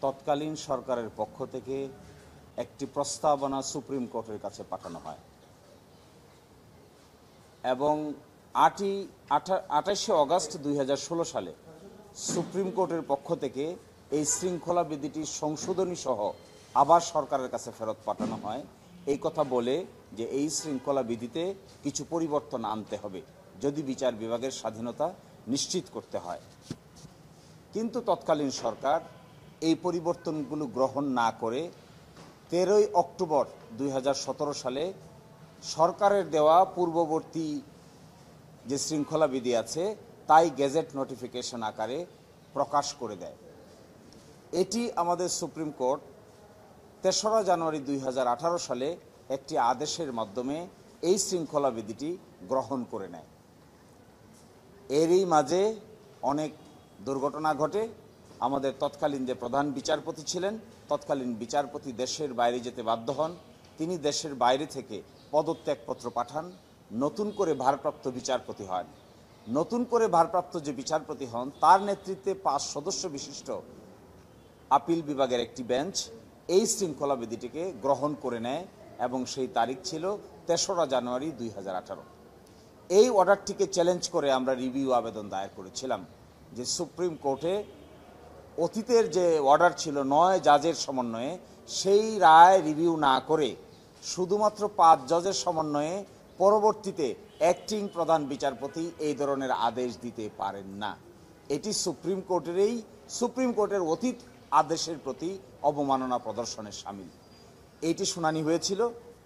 তৎকালীন সরকারের পক্ষ থেকে একটি প্রস্তাবনা সুপ্রিম কোর্টের কাছে পাঠানো হয় এবং 28শে অগাস্ট 2016 সালে সুপ্রিম কোর্টের পক্ষ থেকে এই শৃঙ্খলা বিধিটি সংশোধনী সহ আবার সরকারের কাছে ফেরত পাঠানো হয় এই কথা বলে যে এই শৃঙ্খলা বিধিতে কিছু পরিবর্তন আনতে হবে যদি বিচার বিভাগের স্বাধীনতা নিশ্চিত করতে হয়। কিন্তু তৎকালীন সরকার এই পরিবর্তনগুলো গ্রহণ না করে 13ই অক্টোবর 2017 সালে সরকারের দেওয়া পূর্ববর্তী যে শৃঙ্খলা বিধি আছে তাই গেজেট নোটিফিকেশন আকারে প্রকাশ করে দেয়। এটি আমাদের সুপ্রিম কোর্ট 3রা জানুয়ারি 2018 সালে একটি আদেশের মাধ্যমে এই শৃঙ্খলা বিধিটি গ্রহণ করে নেয়। এরই মাঝে অনেক দুর্ঘটনা ঘটে। আমাদের তৎকালীন যে প্রধান বিচারপতি ছিলেন, তৎকালীন বিচারপতি দেশের বাইরে যেতে বাধ্য হন। তিনি দেশের বাইরে থেকে পদত্যাগপত্র পাঠান, নতুন করে ভারপ্রাপ্ত বিচারপতি হন। নতুন করে ভারপ্রাপ্ত যে বিচারপতি হন তার নেতৃত্বে 5 সদস্য বিশিষ্ট আপিল বিভাগের একটি বেঞ্চ এই শৃঙ্খলা বিধিটিকে গ্রহণ করে নেয় এবং সেই তারিখ ছিল 3রা জানুয়ারি 2018। এই অর্ডারটিকে চ্যালেঞ্জ করে আমরা রিভিউ আবেদন দায়ের করেছিলাম যে সুপ্রিম কোর্টে অতীতের যে অর্ডার ছিল 9 জাজের সমন্বয়ে সেই রায় রিভিউ না করে শুধুমাত্র 5 জজের সমন্বয়ে পরবর্তীতে অ্যাক্টিং প্রধান বিচারপতি এই ধরনের আদেশ দিতে পারেন না। এটি সুপ্রিম কোর্টের অতীত আদেশের প্রতি অবমাননা প্রদর্শনের শামিল। এইটি শুনানি হয়েছিল,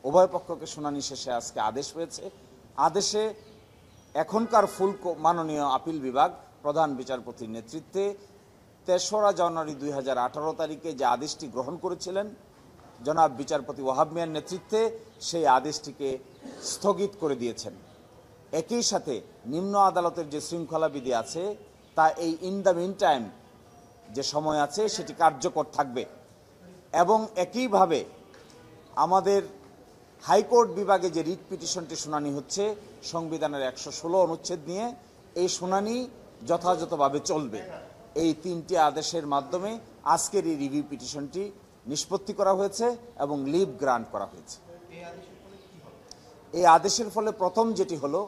উভয় পক্ষকে শুনানি শেষে আজকে আদেশ হয়েছে। আদেশে এখনকার মাননীয় আপিল বিভাগ প্রধান বিচারপতির নেতৃত্বে 3রা জানুয়ারি 2018 তারিখে যে আদেশটি গ্রহণ করেছিলেন জনাব বিচারপতি ওয়াহাব মিয়ার নেতৃত্বে সেই আদেশটিকে স্থগিত করে দিয়েছেন। একই সাথে নিম্ন আদালতের যে শৃঙ্খলা বিধি আছে তা এই ইন দ্য মিন টাইম যে সময় আছে সেটি কার্যকর থাকবে এবং একইভাবে আমাদের হাইকোর্ট বিভাগে যে রিট পিটিশনটি শুনানি হচ্ছে সংবিধানের 116 অনুচ্ছেদ নিয়ে, এই শুনানি যথাযথভাবে চলবে। এই 3টি আদেশের মাধ্যমে আজকের এই রিভিউ পিটিশনটি নিষ্পত্তি করা হয়েছে এবং লিভ গ্রান্ট করা হয়েছে। এই আদেশের ফলে প্রথম যেটি হলো,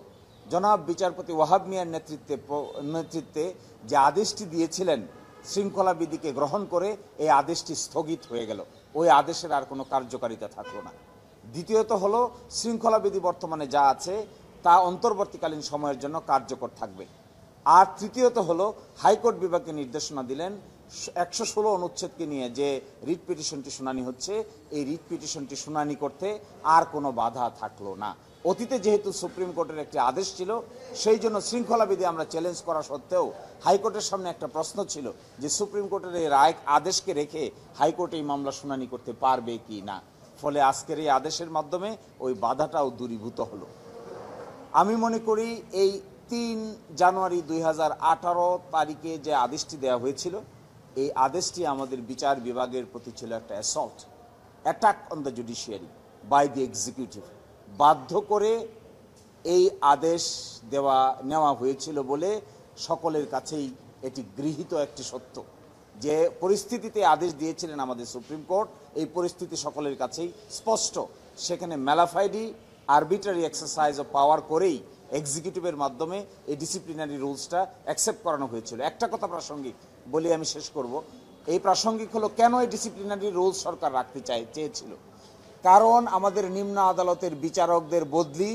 জনাব বিচারপতি ওয়াহাব মিয়ার নেতৃত্বে যে আদেশটি দিয়েছিলেন শৃঙ্খলা বিধিকে গ্রহণ করে, এই আদেশটি স্থগিত হয়ে গেল, ওই আদেশের আর কোনো কার্যকারিতা থাকলো না। দ্বিতীয়ত হলো শৃঙ্খলা বিধি বর্তমানে যা আছে তা অন্তর্বর্তীকালীন সময়ের জন্য কার্যকর থাকবে। আর তৃতীয়ত হলো হাইকোর্ট বিভাগকে নির্দেশনা দিলেন 116 অনুচ্ছেদকে নিয়ে যে রিট পিটিশনটি শুনানি হচ্ছে এই রিট পিটিশনটি শুনানি করতে আর কোনো বাধা থাকলো না। অতীতে যেহেতু সুপ্রিম কোর্টের একটি আদেশ ছিল সেই জন্য শৃঙ্খলা বিধি আমরা চ্যালেঞ্জ করা সত্ত্বেও হাইকোর্টের সামনে একটা প্রশ্ন ছিল যে সুপ্রিম কোর্টের এই রায় আদেশকে রেখে হাইকোর্ট এই মামলা শুনানি করতে পারবে কি না। ফলে আজকের এই আদেশের মাধ্যমে ওই বাধাটাও দূরীভূত হলো। আমি মনে করি এই 3 জানুয়ারি 2018 তারিখে যে আদেশটি দেওয়া হয়েছিল এই আদেশটি আমাদের বিচার বিভাগের প্রতি ছিল একটা attack on the judiciary by the executive. বাধ্য করে এই আদেশ নেওয়া হয়েছিল বলে সকলের কাছেই এটি গৃহীত একটি সত্য। যে পরিস্থিতিতে আদেশ দিয়েছিলেন আমাদের সুপ্রিম কোর্ট, এই পরিস্থিতি সকলের কাছেই স্পষ্ট। সেখানে ম্যালাফাইডি আরবিট্রারি এক্সারসাইজ অফ পাওয়ার করেই এক্সিকিউটিভের মাধ্যমে এই ডিসিপ্লিনারি রুলসটা অ্যাকসেপ্ট করানো হয়েছিল। একটা কথা প্রাসঙ্গিক বলে আমি শেষ করব। এই প্রাসঙ্গিক হলো কেন এই ডিসিপ্লিনারি রুলস সরকার রাখতে চেয়েছিল। কারণ আমাদের নিম্ন আদালতের বিচারকদের বদলি,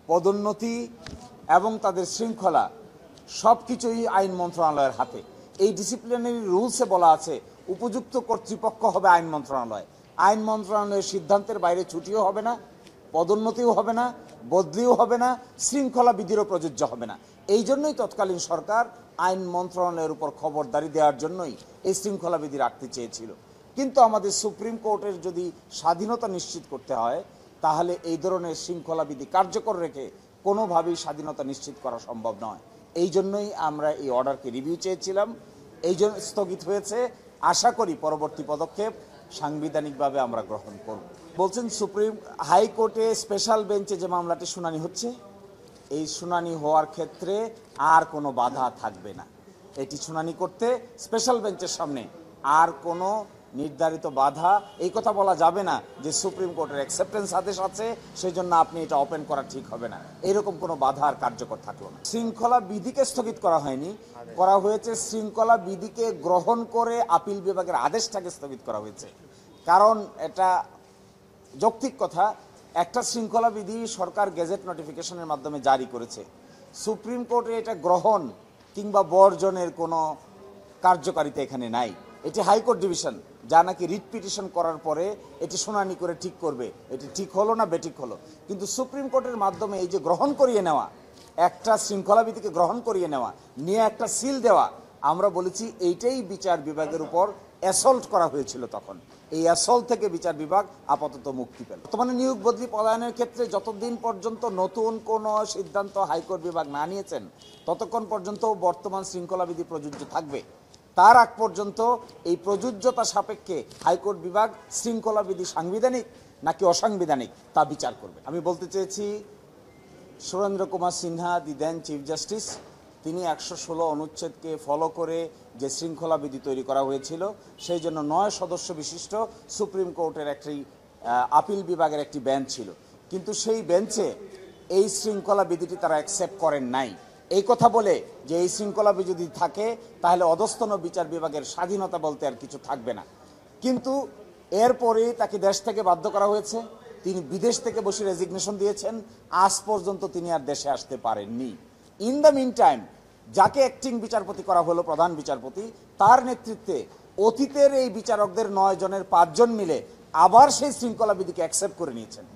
পদোন্নতি এবং তাদের শৃঙ্খলা সব কিছুই আইন মন্ত্রণালয়ের হাতে। এই ডিসিপ্লিনারি রুলসে বলা আছে উপযুক্ত কর্তৃপক্ষ হবে আইন মন্ত্রণালয়। আইন মন্ত্রণালয়ের সিদ্ধান্তের বাইরে ছুটিও হবে না, পদোন্নতিও হবে না, বদলিও হবে না, শৃঙ্খলা বিধিরও প্রযোজ্য হবে না। এই জন্যই তৎকালীন সরকার আইন মন্ত্রণালয়ের উপর খবরদারি দেওয়ার জন্যই এই শৃঙ্খলা বিধি রাখতে চেয়েছিল। কিন্তু আমাদের সুপ্রিম কোর্টের যদি স্বাধীনতা নিশ্চিত করতে হয় তাহলে এই ধরনের শৃঙ্খলা বিধি কার্যকর রেখে কোনোভাবেই স্বাধীনতা নিশ্চিত করা সম্ভব নয়। এই জন্যই আমরা এই অর্ডারকে রিভিউ চেয়েছিলাম, এই জন্য স্থগিত হয়েছে। আশা করি পরবর্তী পদক্ষেপ সাংবিধানিকভাবে আমরা গ্রহণ করব। বলছেন সুপ্রিম হাইকোর্টে স্পেশাল বেঞ্চে যে মামলাটি শুনানি হচ্ছে এই শুনানি হওয়ার ক্ষেত্রে আর কোনো বাধা থাকবে না। এটি শুনানি করতে স্পেশাল বেঞ্চের সামনে আর কোনো নির্ধারিত বাধা এই কথা বলা যাবে না যে সুপ্রিম কোর্টের অ্যাকসেপ্টেন্স আদেশ আছে সেই জন্য আপনি এটা ওপেন করা ঠিক হবে না, এরকম কোনো বাধা আর কার্যকর থাকলো না। শৃঙ্খলা বিধিকে স্থগিত করা হয়নি, করা হয়েছে শৃঙ্খলা বিধিকে গ্রহণ করে আপিল বিভাগের আদেশটাকে স্থগিত করা হয়েছে। কারণ এটা যৌক্তিক কথা, একটা শৃঙ্খলা বিধি সরকার গেজেট নোটিফিকেশনের মাধ্যমে জারি করেছে, সুপ্রিম কোর্টে এটা গ্রহণ কিংবা বর্জনের কোনো কার্যকারিতা এখানে নাই। এটি হাইকোর্ট ডিভিশন যা নাকি রিট পিটিশন করার পরে এটি শুনানি করে ঠিক করবে এটি ঠিক হলো না বেঠিক হলো। কিন্তু সুপ্রিম কোর্টের মাধ্যমে এই যে গ্রহণ করিয়ে নেওয়া, একটা শৃঙ্খলা বিধিকে গ্রহণ করিয়ে নেওয়া, নিয়ে একটা সিল দেওয়া, আমরা বলেছি এইটাই বিচার বিভাগের উপর অ্যাসল্ট করা হয়েছিল তখন। এই অ্যাসল্ট থেকে বিচার বিভাগ আপাতত মুক্তি পেল। বর্তমানে নিয়োগ বদলি পলায়নের ক্ষেত্রে যতদিন পর্যন্ত নতুন কোনো সিদ্ধান্ত হাইকোর্ট বিভাগ না নিয়েছেন ততক্ষণ পর্যন্ত বর্তমান শৃঙ্খলা বিধি প্রযোজ্য থাকবে। তার আগ পর্যন্ত এই প্রযোজ্যতা সাপেক্ষে হাইকোর্ট বিভাগ শৃঙ্খলা বিধি সাংবিধানিক নাকি অসাংবিধানিক তা বিচার করবে। আমি বলতে চেয়েছি, সুরেন্দ্র কুমার সিনহা দি দেন চিফ জাস্টিস, তিনি 116 অনুচ্ছেদকে ফলো করে যে শৃঙ্খলা বিধি তৈরি করা হয়েছিল সেই জন্য 9 সদস্য বিশিষ্ট সুপ্রিম কোর্টের একটি আপিল বিভাগের একটি বেঞ্চ ছিল, কিন্তু সেই বেঞ্চে এই শৃঙ্খলা বিধিটি তারা অ্যাকসেপ্ট করেন নাই। এই কথা বলে যে এই শৃঙ্খলা বিধি যদি থাকে তাহলে অধস্তন বিচার বিভাগের স্বাধীনতা বলতে আর কিছু থাকবে না। কিন্তু এরপরে তাকে দেশ থেকে বাধ্য করা হয়েছে, তিনি বিদেশ থেকে বসে রেজিগনেশন দিয়েছেন, আজ পর্যন্ত তিনি আর দেশে আসতে পারেননি। ইন দ্য মিন টাইম যাকে অ্যাক্টিং বিচারপতি করা হলো প্রধান বিচারপতি, তার নেতৃত্বে অতীতের এই বিচারকদের 9 জনের 5 জন মিলে আবার সেই শৃঙ্খলা বিধিকে অ্যাকসেপ্ট করে নিয়েছেন।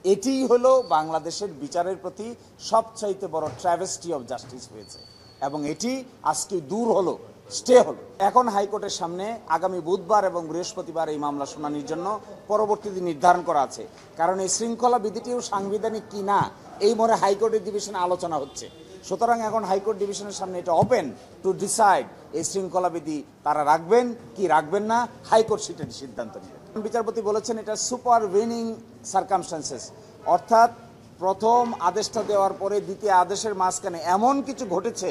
এটিই হলো বাংলাদেশের বিচারের প্রতি সবচাইতে বড় ট্র্যাভেস্টি অফ জাস্টিস হয়েছে এবং এটি আজকে দূর হলো, স্টে হলো। এখন হাইকোর্টের সামনে আগামী বুধবার এবং বৃহস্পতিবার এই মামলা শুনানির জন্য পরবর্তী দিন নির্ধারণ করা আছে। কারণ এই শৃঙ্খলা বিধিটিও সাংবিধানিক কি না এই মনে হাইকোর্টের ডিভিশনে আলোচনা হচ্ছে। সুতরাং এখন হাইকোর্ট ডিভিশনের সামনে এটা ওপেন টু ডিসাইড এই শৃঙ্খলা বিধি তারা রাখবেন কি রাখবেন না, হাইকোর্ট সেটার সিদ্ধান্ত নেবেন। বিচারপতি বলেছেন এটা সুপারভেনিং সার্কামস্ট্যান্সেস, অর্থাৎ প্রথম আদেশটা দেওয়ার পরে দ্বিতীয় আদেশের মাঝখানে এমন কিছু ঘটেছে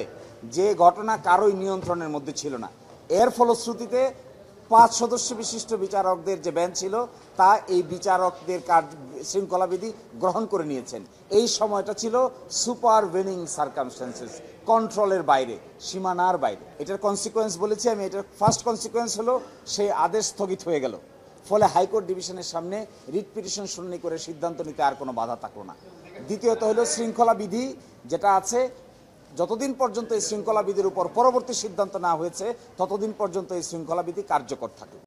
যে ঘটনা কারোই নিয়ন্ত্রণের মধ্যে ছিল না। এর ফলশ্রুতিতে 5 সদস্য বিশিষ্ট বিচারকদের যে বেঞ্চ ছিল তা এই বিচারকদের শৃঙ্খলা বিধি গ্রহণ করে নিয়েছেন। এই সময়টা ছিল সুপারভেনিং সার্কামস্ট্যান্সেস, কন্ট্রোলের বাইরে, সীমানার বাইরে। এটার কনসিকোয়েন্স বলেছি আমি, এটার ফার্স্ট কনসিকোয়েন্স হলো সেই আদেশ স্থগিত হয়ে গেল, ফলে হাইকোর্ট ডিভিশনের সামনে রিট পিটিশন শুনানি করে সিদ্ধান্ত নিতে আর কোনো বাধা থাকলো না। দ্বিতীয়ত হলো শৃঙ্খলা বিধি যেটা আছে, যতদিন পর্যন্ত এই শৃঙ্খলা বিধির উপর পরবর্তী সিদ্ধান্ত না হয়েছে ততদিন পর্যন্ত এই শৃঙ্খলা বিধি কার্যকর থাকে।